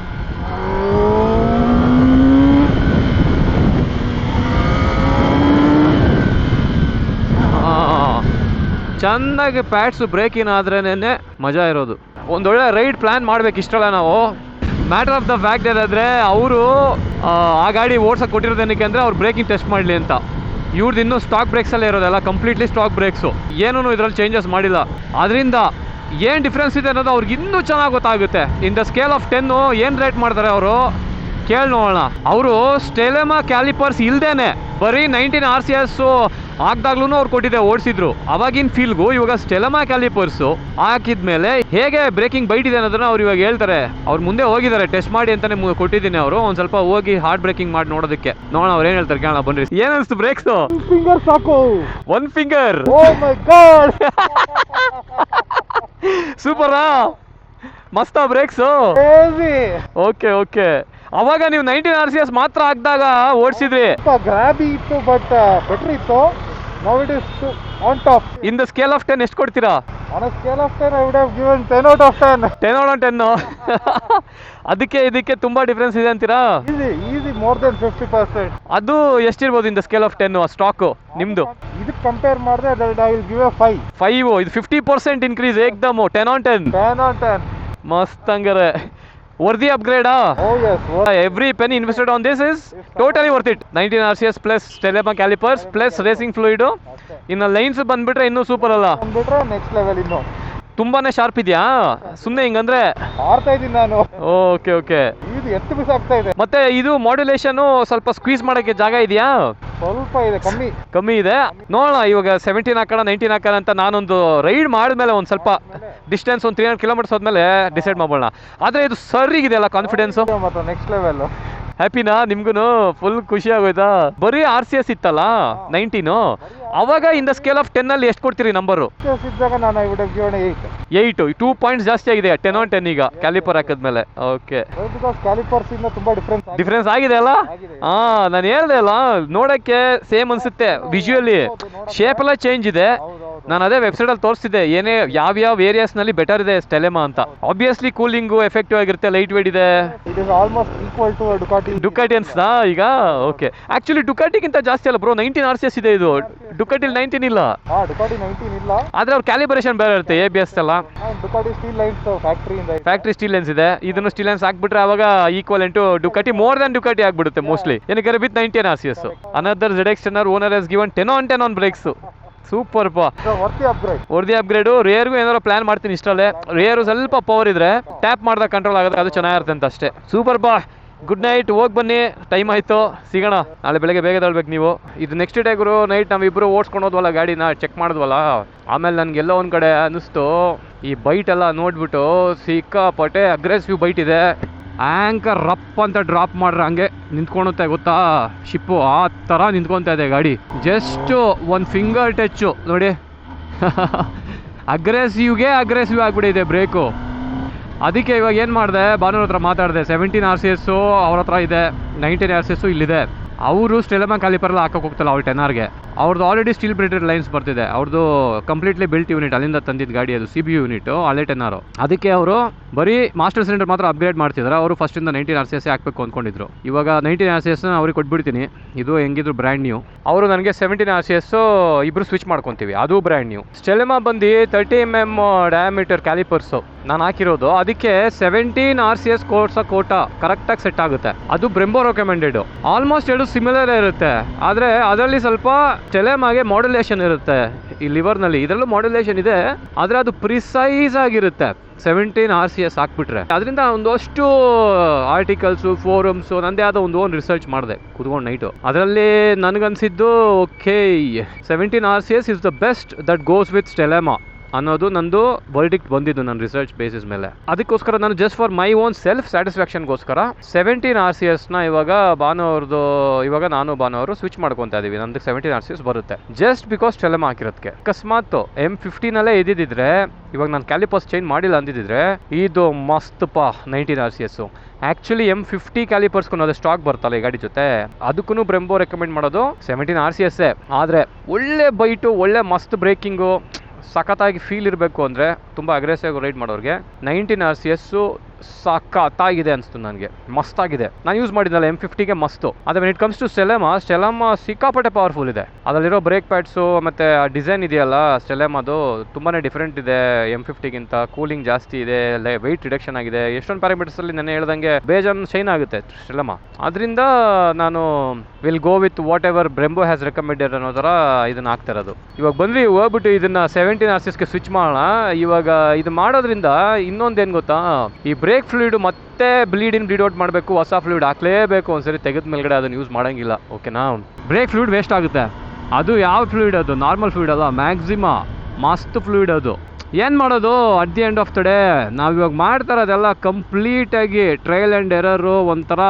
A: ಚೆನ್ನಾಗಿ ಪ್ಯಾಡ್ಸು ಬ್ರೇಕಿನ್ ಆದ್ರೇನೆ ಮಜಾ ಇರೋದು. ಒಂದೊಳ್ಳೆ ರೈಡ್ ಪ್ಲ್ಯಾನ್ ಮಾಡ್ಬೇಕು ಇಷ್ಟಲ್ಲ ನಾವು. ಮ್ಯಾಟರ್ ಆಫ್ ದ ಫ್ಯಾಕ್ಟ್ ಏನಾದರೆ, ಅವರು ಆ ಗಾಡಿ ಓಡ್ಸೋಕೆ ಕೊಟ್ಟಿರೋದೇನಕ್ಕೆ ಅಂದರೆ ಅವ್ರು ಬ್ರೇಕಿಂಗ್ ಟೆಸ್ಟ್ ಮಾಡಲಿ ಅಂತ. ಇವ್ರದ್ದು ಇನ್ನೂ ಸ್ಟಾಕ್ ಬ್ರೇಕ್ಸಲ್ಲೇ ಇರೋದಲ್ಲ, ಕಂಪ್ಲೀಟ್ಲಿ ಸ್ಟಾಕ್ ಬ್ರೇಕ್ಸು, ಏನೂ ಇದರಲ್ಲಿ ಚೇಂಜಸ್ ಮಾಡಿಲ್ಲ. ಅದರಿಂದ ಏನು ಡಿಫ್ರೆನ್ಸ್ ಇದೆ ಅನ್ನೋದು ಅವ್ರಿಗೆ ಇನ್ನೂ ಚೆನ್ನಾಗಿ ಗೊತ್ತಾಗುತ್ತೆ. ಇನ್ ದ ಸ್ಕೇಲ್ ಆಫ್ 10 ಏನು ರೇಟ್ ಮಾಡ್ತಾರೆ ಅವರು ಕೇಳಿ ನೋಡೋಣ. ಅವರು ಸ್ಟೆಲೆಮಾ ಕ್ಯಾಲಿಪರ್ಸ್ ಇಲ್ದೇನೆ ಬರೀ 19 RCS ಹಾಕ್ದಾಗ್ಲೂ ಅವ್ರು ಕೊಟ್ಟಿದ್ದೆ, ಓಡಿಸಿದ್ರು. ಅವಾಗಿನ ಫೀಲ್ಗೂ ಇವಾಗ ಸ್ಟೆಲೆಮಾ ಕ್ಯಾಲಿಪರ್ಸು ಹಾಕಿದ್ಮೇಲೆ ಹೇಗೆ ಬ್ರೇಕಿಂಗ್ ಬೈಟ್ ಇದೆ ಅನ್ನೋದನ್ನ ಅವ್ರು ಇವಾಗ ಹೇಳ್ತಾರೆ. ಅವ್ರು ಮುಂದೆ ಹೋಗಿದ್ದಾರೆ, ಟೆಸ್ಟ್ ಮಾಡಿ ಅಂತಾನೆ ಕೊಟ್ಟಿದ್ದೀನಿ. ಅವರು ಒಂದು ಸ್ವಲ್ಪ ಹೋಗಿ ಹಾರ್ಡ್ ಬ್ರೇಕಿಂಗ್ ಮಾಡಿ ನೋಡೋದಕ್ಕೆ. ನೋಡೋಣ ಅವ್ರು ಏನು ಹೇಳ್ತಾರೆ, ಕೇಳೋಣ ಬನ್ರಿ. ಏನು ಅನಿಸ್ತು ಬ್ರೇಕ್ಸು?
C: ಫಿಂಗರ್ ಸಾಕು,
A: 1 ಫಿಂಗರ್.
C: ಓ ಮೈ ಗಾಡ್.
A: ಸೂಪರಾ, ಮಸ್ತಾ ಬ್ರೇಕ್ಸು. ಓಕೆ ಓಕೆ, ಅವಾಗ ನೀವು 19 RCS ಮಾತ್ರ ಹಾಕಿದಾಗ ಓಡಿಸಿದ್ರಿ.
C: ಗ್ರಾಬಿ ಇತ್ತು ಬಟ್ ಬೆಟರ್ ಇತ್ತು. Now it is on top.
A: In the scale of 10 ಎಷ್ಟು ಕೊಡ್ತೀರಾ?
C: On a scale of 10 I would have given 10 out of 10.
A: 10 out of 10. ಅದಕ್ಕೆ ಇದಕ್ಕೆ ತುಂಬಾ ಡಿಫ್ರೆನ್ಸ್ ಇದೆ ಅಂತೀರಾ?
C: Easy more than 50%.
A: ಅದು ಎಷ್ಟಿರ್ಬೋದು in the scale of 10 stock ನಿಮ್ದು?
C: ಇದಕ್ಕೆ ಕಂಪೇರ್ ಮಾಡಿದ್ರೆ I will give a 5.
A: 5 ಇದು 50% ಇನ್ಕ್ರೀಸ್ ಏಕ್ದಮ್ 10 on 10.
C: 10 on 10.
A: ಮಸ್ತ್ ಹಂಗಾರೆ. Worthy upgrade,
C: Oh yes.
A: Every penny invested on this is totally worth it. 19 RCS plus Stellema calipers plus racing fluid. ಇನ್ನು lines ಬಂದ್ಬಿಟ್ರೆ ಇನ್ನೂ super ಅಲ್ಲ?
C: ಬಂದ್ಬಿಟ್ರೆ ನೆಕ್ಸ್ಟ್ ಲೆವೆಲ್. ಇನ್ನು
A: ತುಂಬಾನೇ ಶಾರ್ಪ್ ಇದೆಯಾ? ಸುಮ್ಮನೆ ಹಿಂಗಂದ್ರೆ
C: ಆಡ್ತಾ ಇದ್ದೀನಿ ನಾನು.
A: Okay okay.
C: ಇದು ಎತ್ತು ಬಿಸಾಕ್ತಾ ಇದೆ.
A: ಮತ್ತೆ ಇದು ಮಾಡ್ಯುಲೇಷನ್ ಸ್ವಲ್ಪ ಸ್ಕ್ವೀಸ್ ಮಾಡಕ್ಕೆ ಜಾಗ ಇದೆಯಾ?
C: ಸ್ವಲ್ಪ ಇದೆ,
A: ಕಮ್ಮಿ ಇದೆ. ನೋಡೋಣ ಇವಾಗ 17 ಹಾಕೋಣ 19 ಹಾಕೋಣ ಅಂತ ನಾನೊಂದು ರೈಡ್ ಮಾಡಿದ್ಮೇಲೆ ಒಂದು ಸ್ವಲ್ಪ ಡಿಸ್ಟೆನ್ಸ್ ಒಂದು 300 ಕಿಲೋಮೀಟರ್ಸ್ ಹೋದ್ಮೇಲೆ ಡಿಸೈಡ್ ಮಾಡೋಣ. ಆದರೆ ಇದು ಸರಿಗಿದೆ ಅಲ್ಲ ಕಾನ್ಫಿಡೆನ್ಸು?
C: ಮತ್ತೆ ನೆಕ್ಸ್ಟ್ ಲೆವೆಲ್.
A: ಹ್ಯಾಪಿನಾ ನಿಮ್ಗೂ? ಫುಲ್ ಖುಷಿ ಆಗೋಯ್ತಾ? ಬರೀ RCS ಇತ್ತಲ್ಲ 19, ಅವಾಗ ಇನ್ ದ ಸ್ಕೇಲ್ ಆಫ್ 10 ಅಲ್ಲಿ ಎಷ್ಟು ಕೊಡ್ತೀರಿ ನಂಬರು?
C: ಇದ್ದಾಗ ನಾನು I would have given 8.
A: 2 points ಜಾಸ್ತಿ ಆಗಿದೆ 10 on 10 ಈಗ ಕ್ಯಾಲಿಪರ್ ಹಾಕಿದ್ಮೇಲೆ. ಓಕೆ,
C: ಬಿಕಾಸ್ ಕ್ಯಾಲಿಪರ್ಸ್ ಇಂದ ತುಂಬಾ
A: ಡಿಫ್ರೆನ್ಸ್ ಆಗಿದೆ ಅಲ್ಲ? ಹಾ, ನಾನು ಹೇಳ್ದೆ ಅಲ್ಲ, ನೋಡಕ್ಕೆ ಸೇಮ್ ಅನ್ಸುತ್ತೆ, ವಿಜುವಲಿ ಶೇಪ್ ಎಲ್ಲ ಚೇಂಜ್ ಇದೆ. ನಾನು ಅದೇ ವೆಬ್ಸೈಟ್ ಅಲ್ಲಿ ತೋರಿಸ್ತಿದ್ದೆ ಏನೇ ಯಾವ್ಯಾವ ಏರಿಯಾಸ್ ನಲ್ಲಿ ಬೆಟರ್ ಇದೆ ಸ್ಟೆಲೆಮಾ ಅಂತ. ಆಬ್ವಿಯಸ್ಲಿ ಕೂಲಿಂಗು ಎಫೆಕ್ಟಿವ್ ಆಗಿರುತ್ತೆ, ಲೈಟ್ ವೇಟ್ ಇದೆ.
C: It is almost equal to
A: Ducati ಅನ್ಸ್ತಾ ಈಗ? ಓಕೆ, ಆಕ್ಚುಲಿ ಡುಕಾಟಿಗಿಂತ ಜಾಸ್ತಿ ಅಲ್ಲ ಬ್ರೋ, 19 RCS ಇದೆ ಇದು. ಡುಕಾಟಿಲಿ 19 ಇಲ್ಲ.
C: ಡುಕಾಟಿ 19 ಇಲ್ಲ,
A: ಆದ್ರೆ ಅವ್ರ ಕ್ಯಾಲಿಬ್ರೇಷನ್ ಬೇರೆ ಇರುತ್ತೆ, ABS ಎಲ್ಲ.
C: Ducati steel lines
A: factory steel lines ಇದೆ. ಇದನ್ನು ಸ್ಟೀಲ್ ಲೈನ್ಸ್ ಹಾಕ್ಬಿಟ್ರೆ ಅವಾಗ equivalent to Ducati, more than Ducati ಆಗ್ಬಿಡುತ್ತೆ ಮೋಸ್ಟ್ಲಿ. ಏನಕ್ಕೆ with 19 RCS. Another ZX10R owner has given 10 on 10 on brakes. Super ಪಾ, ವರ್ದಿ ಅಪ್ಗ್ರೇಡ್. ರೇರ್ಗೂ ಏನಾದ್ರು ಪ್ಲಾನ್ ಮಾಡ್ತೀನಿ ಇಷ್ಟಲ್ಲೇ. ರೇರು ಸ್ವಲ್ಪ ಪವರ್ ಇದ್ರೆ ಟ್ಯಾಪ್ ಮಾಡಿದಾಗ ಕಂಟ್ರೋಲ್ ಆಗುತ್ತೆ, ಅದು ಚೆನ್ನಾಗಿರುತ್ತೆ ಅಂತ ಅಷ್ಟೇ. ಸೂಪರ್ ಪಾ, ಗುಡ್ ನೈಟ್, ಹೋಗಿ ಬನ್ನಿ, ಟೈಮ್ ಆಯ್ತು, ಸಿಗೋಣ ನಾಳೆ ಬೆಳಗ್ಗೆ ಬೇಗ ತಳ್ಬೇಕು ನೀವು. ಇದು ನೆಕ್ಸ್ಟ್ ಡೇ ಗುರು ನೈಟ್ ನಾವಿಬ್ರು ಓಡಿಸ್ಕೊಂಡು ಹೋದ್ವಲ್ಲ, ಗಾಡಿನ ಚೆಕ್ ಮಾಡಿದ್ವಲ್ಲ, ಆಮೇಲೆ ನನಗೆಲ್ಲ ಒಂದು ಕಡೆ ಅನ್ನಿಸ್ತು, ಈ ಬೈಟ್ ಎಲ್ಲ ನೋಡ್ಬಿಟ್ಟು ಸಿಕ್ಕಾಪಟ್ಟೆ ಅಗ್ರೆಸಿವ್ ಬೈಟ್ ಇದೆ. ಆ್ಯಂಕರ್ ರಪ್ ಅಂತ ಡ್ರಾಪ್ ಮಾಡ್ರೆ ಹಂಗೆ ನಿಂತ್ಕೊಳುತ್ತೆ ಗೊತ್ತಾ, ಶಿಪ್ಪು ಆ ಥರ ನಿಂತ್ಕೊತಾ ಇದೆ ಗಾಡಿ. ಜಸ್ಟ್ ಒಂದು ಫಿಂಗರ್ ಟಚ್ಚು ನೋಡಿ, ಅಗ್ರೆಸಿವ್ ಆಗಿಬಿಟ್ಟಿದೆ ಬ್ರೇಕು. ಅದಕ್ಕೆ ಇವಾಗ ಏನು ಮಾಡಿದೆ, ಭಾನುವ್ರ ಹತ್ರ ಮಾತಾಡಿದೆ. 17 RCS ಅವ್ರ ಹತ್ರ ಇದೆ, 19 RCS ಇಲ್ಲಿದೆ. ಅವರು ಸ್ಟೆಲೆಮಾ ಕ್ಯಾಲಿಪರ್ ಎಲ್ಲ ಹಾಕೋಕೆ ಹೋಗ್ತಲ್ಲ ಅವ್ರು 10Rಗೆ. ಅವ್ರದ್ದು ಆಲ್ರೆಡಿ ಸ್ಟೀಲ್ ಪ್ಲೇಟೆಡ್ ಲೈನ್ಸ್ ಬರ್ತಿದೆ. ಅವ್ರದ್ದು ಕಂಪ್ಲೀಟ್ಲಿ ಬಿಲ್ಟ್ ಯೂನಿಟ್, ಅಲ್ಲಿಂದ ತಂದಿದ್ದು ಗಾಡಿ ಅದು, CBU ಯೂನಿಟ್ ಹಳೆ 10R. ಅದಕ್ಕೆ ಅವರು ಬರೀ ಮಾಸ್ಟರ್ ಸಿಲಿಂಡರ್ ಮಾತ್ರ ಅಪ್ಗ್ರೇಡ್ ಮಾಡ್ತಿದ್ದಾರೆ. ಅವರು ಫಸ್ಟಿಂದ 19 RCS ಹಾಕಬೇಕು ಅಂದ್ಕೊಂಡಿದ್ರು. ಇವಾಗ 19 RCS ಅವ್ರಿಗೆ ಕೊಟ್ಬಿಡ್ತೀನಿ. ಇದು ಹೆಂಗಿದ್ರು ಬ್ರ್ಯಾಂಡ್ ನ್ಯೂ. ಅವರು ನನಗೆ 17 RCS ಇಬ್ರು ಸ್ವಿಚ್ ಮಾಡ್ಕೊತೀವಿ, ಅದು ಬ್ರ್ಯಾಂಡ್ ನ್ಯೂ. ಸ್ಟೆಲೆಮಾ ಬಂದು 30 mm ಡಯಾಮೀಟರ್ ಕ್ಯಾಲಿಪರ್ಸು ನಾನು ಹಾಕಿರೋದು. ಅದಕ್ಕೆ 17 RCS ಕೋಟ ಕರೆಕ್ಟಾಗಿ ಸೆಟ್ ಆಗುತ್ತೆ. ಅದು ಬ್ರೆಂಬೋ ರೆಕಮೆಂಡೆಡ್. ಆಲ್ಮೋಸ್ಟ್ ಎರಡು ಸಿಮಿಲರ್ ಇರುತ್ತೆ, ಆದರೆ ಅದರಲ್ಲಿ ಸ್ವಲ್ಪ ಸ್ಟೆಲೆಮಾಗೆ ಮಾಡ್ಯುಲೇಷನ್ ಇರುತ್ತೆ ಈ ಲಿವರ್ನಲ್ಲಿ. ಇದರಲ್ಲೂ ಮಾಡ್ಯುಲೇಷನ್ ಇದೆ, ಆದರೆ ಅದು ಪ್ರಿಸೈಸ್ ಆಗಿರುತ್ತೆ 17 RCS ಹಾಕ್ಬಿಟ್ರೆ. ಅದರಿಂದ ಒಂದಷ್ಟು ಆರ್ಟಿಕಲ್ಸು, ಫೋರಮ್ಸು, ನಂದೇ ಆದ ಒಂದು ಓನ್ ರಿಸರ್ಚ್ ಮಾಡಿದೆ ಕುತ್ಕೊಂಡು ನೈಟು. ಅದರಲ್ಲಿ ನನಗನ್ಸಿದ್ದು okay 17 RCS is the best that goes with Stylema ಅನ್ನೋದು ನಂದು ವರ್ಡಿಕ್ಟ್ ಬಂದಿದ್ದು ನನ್ನ ರಿಸರ್ಚ್ ಬೇಸಿಸ್ ಮೇಲೆ. ಅದಕ್ಕೋಸ್ಕರ ನಾನು just for my own self ಸ್ಯಾಟಿಸ್ಫ್ಯಾಕ್ಷನ್ಗೋಸ್ಕರ 17 RCSನ ಇವಾಗ ನಾನು ಭಾನುವರು ಸ್ವಿಚ್ ಮಾಡ್ಕೊತಾ ಇದೀವಿ. ನಂದು 17 RCS ಬರುತ್ತೆ ಜಸ್ಟ್ ಬಿಕಾಸ್ ಸ್ಟೆಲೆಮಾ ಹಾಕಿರೋದಕ್ಕೆ. ಅಕಸ್ಮಾತ್ M15 ಇದ್ದಿದ್ರೆ, ಇವಾಗ ನಾನು ಕ್ಯಾಲಿಪರ್ಸ್ ಚೇಂಜ್ ಮಾಡಿಲ್ಲ ಅಂದಿದ್ರೆ, ಇದು ಮಸ್ತ್ ಪಾ 19 RCS. ಆ್ಯಕ್ಚುಲಿ M50 ಕ್ಯಾಲಿಪರ್ಸ್ಗೂ ಅದು ಸ್ಟಾಕ್ ಬರ್ತಲ್ಲ ಈ ಗಾಡಿ ಜೊತೆ, ಅದಕ್ಕೂ ಬ್ರೆಂಬೋ ರೆಕಮೆಂಡ್ ಮಾಡೋದು 17 RCS. ಆದರೆ ಒಳ್ಳೆ ಬೈಟು, ಒಳ್ಳೆ ಮಸ್ತ್ ಬ್ರೇಕಿಂಗು, ಸಖತ್ತಾಗಿ ಫೀಲ್ ಇರಬೇಕು ಅಂದರೆ, ತುಂಬ ಅಗ್ರೆಸಿವ್ ರೈಡ್ ಮಾಡೋರಿಗೆ 19 RCS ಸಖತ್ತಾಗಿದೆ ಅನಿಸ್ತು ನನಗೆ, ಮಸ್ತಾಗಿದೆ. ನಾನು ಯೂಸ್ ಮಾಡಿದ್ನಲ್ಲ M50ಗೆ ಮಸ್ತು. ಆದರೆ ವೆನ್ ಇಟ್ ಕಮ್ಸ್ ಟು ಸ್ಟೆಲೆಮಾ ಸಿಕ್ಕಾಪಟ್ಟೆ ಪವರ್ಫುಲ್ ಇದೆ. ಅದರಲ್ಲಿರೋ ಬ್ರೇಕ್ ಪ್ಯಾಡ್ಸು ಮತ್ತು ಡಿಸೈನ್ ಇದೆಯಲ್ಲ ಸ್ಟೆಲೆಮಾದು ತುಂಬಾ ಡಿಫ್ರೆಂಟ್ ಇದೆ M50ಗಿಂತ. ಕೂಲಿಂಗ್ ಜಾಸ್ತಿ ಇದೆ, ವೆಯ್ಟ್ ರಿಡಕ್ಷನ್ ಆಗಿದೆ, ಎಷ್ಟೊಂದು ಪ್ಯಾರಾಮೀಟರ್ಸಲ್ಲಿ ನಾನು ಹೇಳ್ದಂಗೆ ಬೇಜಾನ್ ಶೈನ್ ಆಗುತ್ತೆ ಸ್ಟೆಲೆಮಾ. ಅದರಿಂದ ನಾನು will go with what ever Brembo has recommended ಅನ್ನೋ ಥರ ಇದನ್ನು ಆಗ್ತಾ ಇರೋದು. ಇವಾಗ ಬಂದ್ವಿ ಹೋಗ್ಬಿಟ್ಟು ಇದನ್ನು 17 RCSಗೆ ಸ್ವಿಚ್ ಮಾಡೋಣ. ಇವಾಗ ಇದು ಮಾಡೋದ್ರಿಂದ ಇನ್ನೊಂದೇನು ಗೊತ್ತಾ, ಈ ಬ್ರೇಕ್ ಫ್ಲೂಯಿಡ್ ಮತ್ತೆ ಬ್ಲೀಡ್ ಔಟ್ ಮಾಡಬೇಕು, ಹೊಸ ಫ್ಲೂಯಿಡ್ ಹಾಕ್ಲೇಬೇಕು ಒಂದ್ಸರಿ ತೆಗೆದ ಮೇಲ್ಗಡೆ, ಅದನ್ನು ಯೂಸ್ ಮಾಡೋಂಗಿಲ್ಲ. ಓಕೆನಾ? ಬ್ರೇಕ್ ಫ್ಲೂಯಿಡ್ ವೇಸ್ಟ್ ಆಗುತ್ತೆ. ಅದು ಯಾವ ಫ್ಲೂಯಿಡ್? ಅದು ನಾರ್ಮಲ್ ಫ್ಲೂಯಿಡ್ ಅಲ್ಲ, ಮ್ಯಾಕ್ಸಿಮಾ ಮಸ್ತ್ ಫ್ಲೂಯಿಡ್ ಅದು. ಏನು ಮಾಡೋದು at the end of the day ನಾವು ಇವಾಗ ಮಾಡ್ತಾ ಇರೋದೆಲ್ಲ ಕಂಪ್ಲೀಟಾಗಿ ಟ್ರಯಲ್ ಆ್ಯಂಡ್ ಎರರು, ಒಂಥರ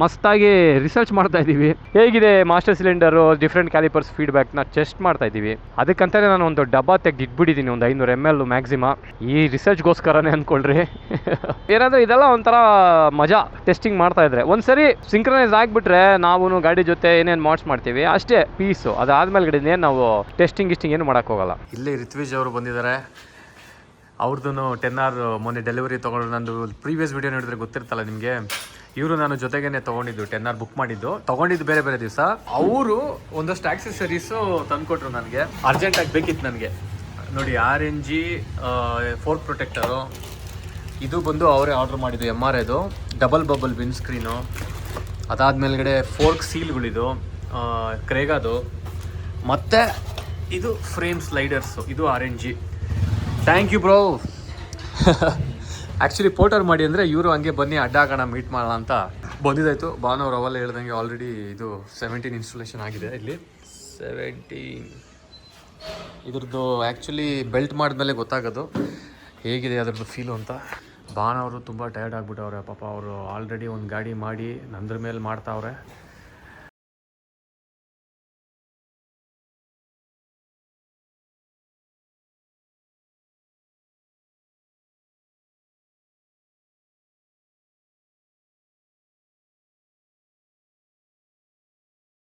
A: ಮಸ್ತಾಗಿ ರಿಸರ್ಚ್ ಮಾಡ್ತಾ ಇದ್ದೀವಿ. ಹೇಗಿದೆ ಮಾಸ್ಟರ್ ಸಿಲಿಂಡರು, ಡಿಫ್ರೆಂಟ್ ಕ್ಯಾಲಿಪರ್ಸ್ ಫೀಡ್ಬ್ಯಾಕ್ನ ಚೆಸ್ಟ್ ಮಾಡ್ತಾ ಇದ್ದೀವಿ. ಅದಕ್ಕಂತಾನೆ ನಾನು ಒಂದು ಡಬ್ಬ ತೆಗೆದಿಟ್ಬಿಟ್ಟಿದ್ದೀನಿ, ಒಂದು 500 ml ಮ್ಯಾಕ್ಸಿಮ, ಈ ರಿಸರ್ಚ್ಗೋಸ್ಕರನೇ ಅಂದ್ಕೊಳ್ರಿ. ಏನಾದರೂ ಇದೆಲ್ಲ ಒಂಥರ ಮಜಾ ಟೆಸ್ಟಿಂಗ್ ಮಾಡ್ತಾ ಇದ್ರೆ. ಒಂದ್ಸರಿ ಸಿಂಕ್ರನೈಸ್ ಆಗಿಬಿಟ್ರೆ ನಾವು ಗಾಡಿ ಜೊತೆ ಏನೇನು ಮಾಡ್ಸ್ ಮಾಡ್ತೀವಿ ಅಷ್ಟೇ ಪೀಸು. ಅದಾದ್ಮೇಲೆ ಇನ್ನೇನು ನಾವು ಟೆಸ್ಟಿಂಗ್ ಏನು ಮಾಡೋಕ್ಕೋಗಲ್ಲ. ಇಲ್ಲೇ ರಿತ್ವಿಜ್ ಅವರು ಬಂದಿದ್ದಾರೆ. ಅವ್ರದ್ದು 10R ಮೊನ್ನೆ ಡೆಲಿವರಿ ತೊಗೊಂಡು, ನಂದು ಪ್ರೀವಿಯಸ್ ವಿಡಿಯೋ ನೋಡಿದ್ರೆ ಗೊತ್ತಿರ್ತಲ್ಲ ನಿಮಗೆ. ಇವರು ನಾನು ಜೊತೆಗೇನೆ ತೊಗೊಂಡಿದ್ದು 10R ಬುಕ್ ತೊಗೊಂಡಿದ್ದು ಬೇರೆ ಬೇರೆ ದಿವಸ. ಅವರು ಒಂದಷ್ಟು ಆಕ್ಸೆಸರೀಸು ತಂದುಕೊಟ್ರು ನನಗೆ, ಅರ್ಜೆಂಟಾಗಿ ಬೇಕಿತ್ತು ನನಗೆ. ನೋಡಿ RNG ಫೋರ್ಕ್ ಪ್ರೊಟೆಕ್ಟರು, ಇದು ಬಂದು ಅವರೇ ಆರ್ಡ್ರ್ ಮಾಡಿದ್ದು MRIದು ಡಬಲ್ ಬಬಲ್ ವಿಂಡ್ ಸ್ಕ್ರೀನು. ಅದಾದಮೇಲೆ ಫೋರ್ಕ್ ಸೀಲ್ಗಳಿದು ಕ್ರೇಗಾದು, ಮತ್ತು ಇದು ಫ್ರೇಮ್ ಸ್ಲೈಡರ್ಸು, ಇದು RNG. Thank you bro. Actually ಪೋಟರ್ ಮಾಡಿ ಅಂದರೆ ಇವರು ಹಂಗೆ ಬನ್ನಿ ಅಡ್ಡ ಹಾಕೋಣ ಮೀಟ್ ಮಾಡೋಣ ಅಂತ ಬಂದಿದ್ದಾಯಿತು. ಭಾನುವಾರ ಅವೆಲ್ಲ ಹೇಳ್ದಂಗೆ ಆಲ್ರೆಡಿ ಇದು 17 ಇನ್ಸ್ಟಾಲೇಷನ್ ಆಗಿದೆ. ಇಲ್ಲಿ 17 ಇದ್ರದ್ದು ಆ್ಯಕ್ಚುಲಿ ಬೆಲ್ಟ್ ಮಾಡಿದ್ಮೇಲೆ ಗೊತ್ತಾಗೋದು ಹೇಗಿದೆ ಅದ್ರದ್ದು ಫೀಲು ಅಂತ. ಭಾನವರು ತುಂಬ ಟಯರ್ಡ್ ಆಗಿಬಿಟ್ಟವ್ರೆ ಪಾಪ. ಅವರು ಆಲ್ರೆಡಿ ಒಂದು ಗಾಡಿ ಮಾಡಿ ನಂದ್ರ ಮೇಲೆ ಮಾಡ್ತಾವ್ರೆ.